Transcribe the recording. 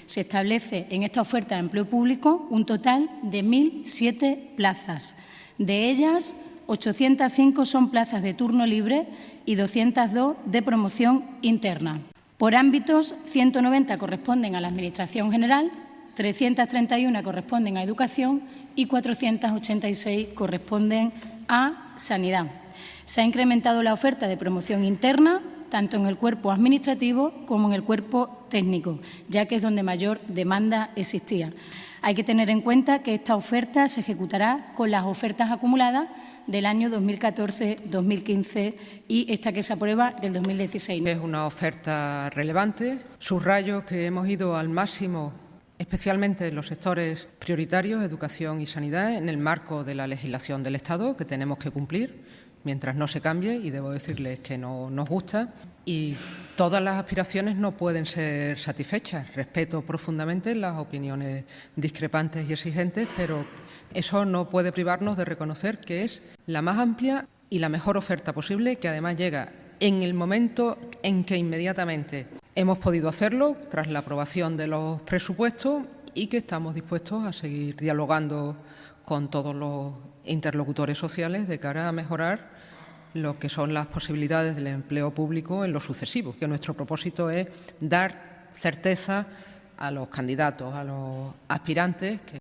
Se establece en esta oferta de empleo público un total de 1.007 plazas. De ellas, 805 son plazas de turno libre y 202 de promoción interna. Por ámbitos, 190 corresponden a la Administración General, 331 corresponden a Educación y 486 corresponden a Sanidad. Se ha incrementado la oferta de promoción interna, tanto en el cuerpo administrativo como en el cuerpo técnico, ya que es donde mayor demanda existía. Hay que tener en cuenta que esta oferta se ejecutará con las ofertas acumuladas del año 2014-2015 y esta que se aprueba del 2016. Es una oferta relevante. Subrayo que hemos ido al máximo, especialmente en los sectores prioritarios, educación y sanidad, en el marco de la legislación del Estado, que tenemos que cumplir mientras no se cambie, y debo decirles que no nos gusta. Y todas las aspiraciones no pueden ser satisfechas. Respeto profundamente las opiniones discrepantes y exigentes, pero eso no puede privarnos de reconocer que es la más amplia y la mejor oferta posible, que además llega en el momento en que inmediatamente hemos podido hacerlo, tras la aprobación de los presupuestos, y que estamos dispuestos a seguir dialogando con todos los interlocutores sociales de cara a mejorar lo que son las posibilidades del empleo público en lo sucesivo. Que nuestro propósito es dar certeza a los candidatos, a los aspirantes.